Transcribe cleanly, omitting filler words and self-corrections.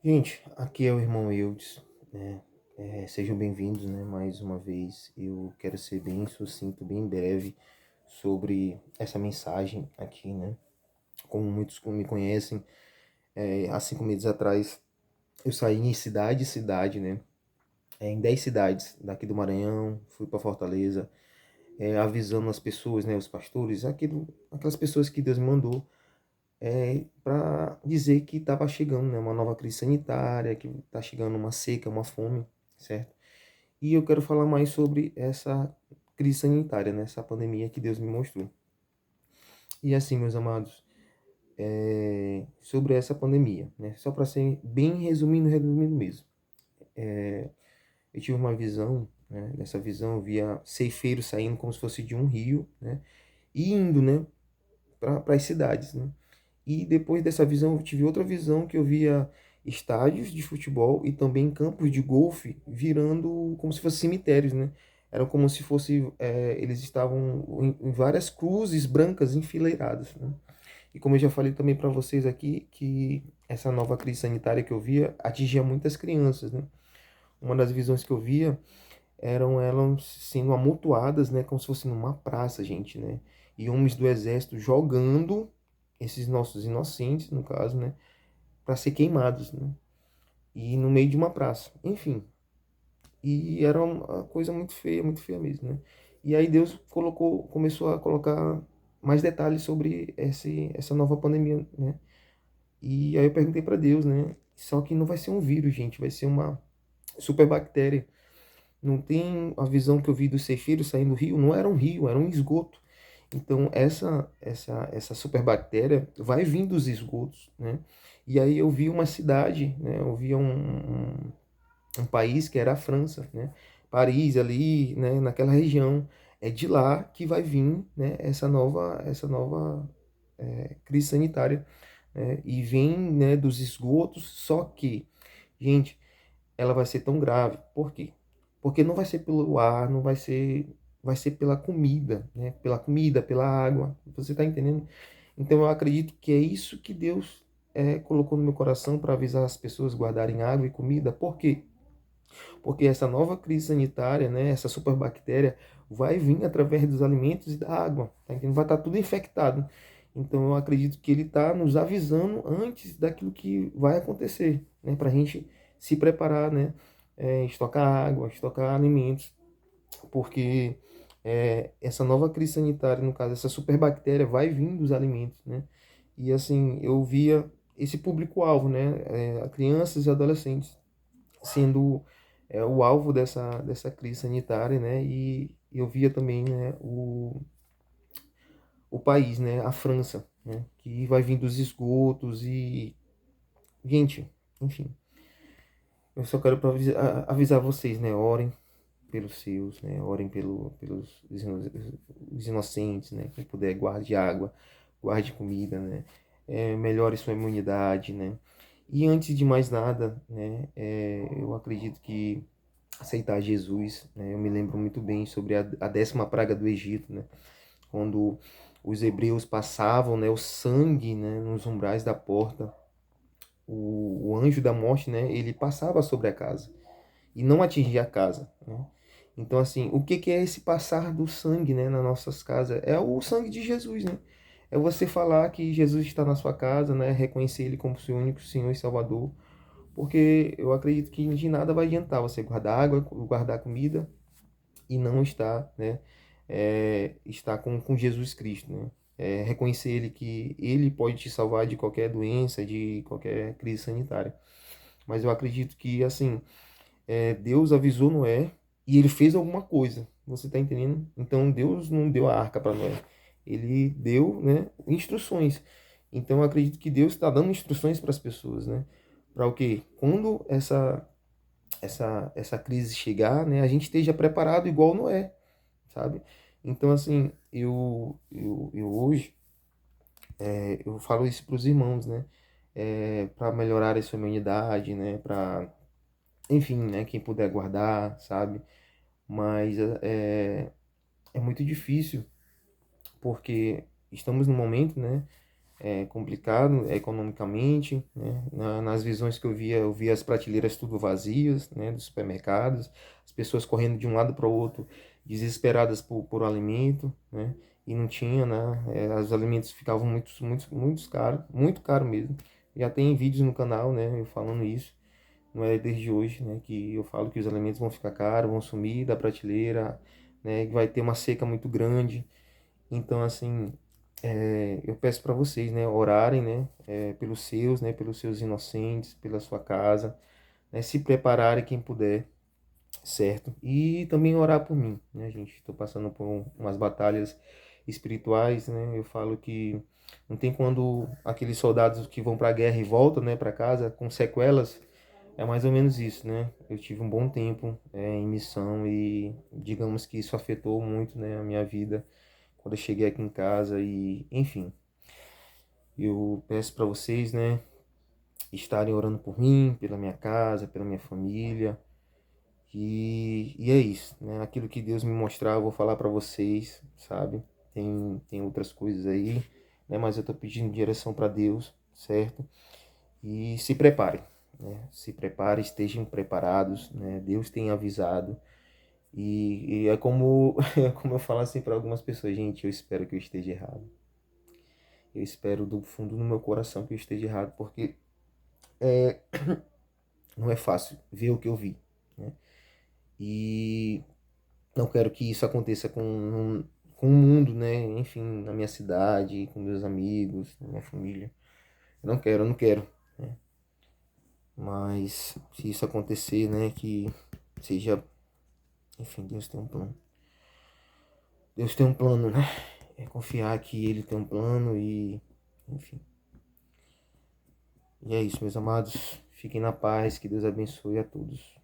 Gente, aqui é o irmão Eudes, né? Sejam bem-vindos, né? Mais uma vez, eu quero ser bem sucinto, bem breve sobre essa mensagem aqui, né? Como muitos me conhecem, há 5 meses atrás eu saí em cidade em cidade, né? Em 10 cidades daqui do Maranhão, fui para Fortaleza, avisando as pessoas, né? Os pastores, aquelas pessoas que Deus me mandou para dizer que estava chegando, né, uma nova crise sanitária, que está chegando uma seca, uma fome, certo? E eu quero falar mais sobre essa crise sanitária, né, essa pandemia que Deus me mostrou. E assim, meus amados, sobre essa pandemia, né, só para ser bem resumindo mesmo. Eu tive uma visão, né, nessa visão eu via ceifeiros saindo como se fosse de um rio, né, e indo, né, para as cidades, né. E depois dessa visão, eu tive outra visão que eu via estádios de futebol e também campos de golfe virando como se fossem cemitérios, né? Eram como se fosse, eles estavam em várias cruzes brancas enfileiradas, né? E como eu já falei também para vocês aqui, que essa nova crise sanitária que eu via atingia muitas crianças, né? Uma das visões que eu via eram elas sendo amontoadas, né, como se fosse numa praça, gente, né? E homens do exército jogando esses nossos inocentes, no caso, né, para ser queimados, né? E no meio de uma praça, enfim. E era uma coisa muito feia mesmo, né? E aí Deus começou a colocar mais detalhes sobre essa nova pandemia, né? E aí eu perguntei para Deus, né? Só que não vai ser um vírus, gente, vai ser uma superbactéria. Não tem a visão que eu vi do ceifeiro saindo do rio, não era um rio, era um esgoto. Então essa superbactéria vai vir dos esgotos, né? E aí eu vi uma cidade, né? Eu vi um país que era a França, né? Paris ali, né? Naquela região é de lá que vai vir, né? Essa nova crise sanitária, né? E vem, né? Dos esgotos, só que, gente, ela vai ser tão grave. Por quê? Porque não vai ser pelo ar, não vai ser, vai ser pela comida, né? Pela comida, pela água. Você está entendendo? Então eu acredito que é isso que Deus colocou no meu coração para avisar as pessoas guardarem água e comida. Por quê? Porque essa nova crise sanitária, né? Essa superbactéria vai vir através dos alimentos e da água. Tá entendendo? Vai estar tudo infectado. Então eu acredito que ele está nos avisando antes daquilo que vai acontecer, né? Para a gente se preparar, né? Estocar água, estocar alimentos, porque essa nova crise sanitária, no caso, essa superbactéria vai vir dos alimentos, né? E assim, eu via esse público-alvo, né? Crianças e adolescentes sendo o alvo dessa crise sanitária, né? E eu via também, né, o país, né? A França, né? Que vai vir dos esgotos e... Gente, enfim, eu só quero pra avisar vocês, né? Orem pelos seus, né? Orem pelos os inocentes, né? Quem puder, guarde água, guarde comida, né? Melhore sua imunidade, né? E antes de mais nada, né? Eu acredito que aceitar Jesus, né? Eu me lembro muito bem sobre a 10ª praga do Egito, né? Quando os hebreus passavam, né? O sangue, né? Nos umbrais da porta, o anjo da morte, né? Ele passava sobre a casa e não atingia a casa, né? Então, assim, o que é esse passar do sangue, né, nas nossas casas? É o sangue de Jesus, né? É você falar que Jesus está na sua casa, né? Reconhecer Ele como seu único Senhor e Salvador. Porque eu acredito que de nada vai adiantar você guardar água, guardar comida e não estar, né? Estar com Jesus Cristo, né? Reconhecer Ele que Ele pode te salvar de qualquer doença, de qualquer crise sanitária. Mas eu acredito que, assim, Deus avisou Noé e ele fez alguma coisa. Você está entendendo? Então Deus não deu a arca para Noé. Ele deu, né, instruções. Então eu acredito que Deus está dando instruções para as pessoas, né? Para o quê? Quando essa crise chegar, né, a gente esteja preparado igual Noé, sabe? Então assim, eu hoje eu falo isso para os irmãos, né? Para melhorar a sua imunidade, né? Para, enfim, né? Quem puder guardar, sabe? Mas é muito difícil porque estamos num momento, né? complicado economicamente, né? Nas visões que eu via as prateleiras tudo vazias, né, dos supermercados, as pessoas correndo de um lado para o outro, desesperadas por alimento, né? E não tinha, né? Os alimentos ficavam muito caro mesmo. Já tem vídeos no canal, né, eu falando isso. Não é desde hoje, né, que eu falo que os alimentos vão ficar caros, vão sumir da prateleira, né, que vai ter uma seca muito grande. Então, assim, eu peço para vocês, né, orarem, né, pelos seus inocentes, pela sua casa, né, se prepararem quem puder, certo? E também orar por mim, né, gente? Estou passando por umas batalhas espirituais, né? Eu falo que não tem quando aqueles soldados que vão para a guerra e voltam, né, para casa com sequelas, é mais ou menos isso, né? Eu tive um bom tempo em missão e digamos que isso afetou muito, né, a minha vida quando eu cheguei aqui em casa e, enfim, eu peço para vocês, né, estarem orando por mim, pela minha casa, pela minha família. E é isso, né? Aquilo que Deus me mostrar, eu vou falar para vocês, sabe? Tem outras coisas aí, né? Mas eu tô pedindo direção para Deus, certo? E se preparem, né? Se preparem, estejam preparados, né? Deus tem avisado. E é como, é como eu falo assim para algumas pessoas, gente, eu espero que eu esteja errado. Eu espero do fundo do meu coração que eu esteja errado, porque é, não é fácil ver o que eu vi, né? E não quero que isso aconteça com o mundo, né? Enfim, na minha cidade, com meus amigos, na minha família. Eu não quero, né? Mas se isso acontecer, né? Que seja, enfim, Deus tem um plano. Deus tem um plano, né? É confiar que Ele tem um plano e, enfim. E é isso, meus amados. Fiquem na paz, que Deus abençoe a todos.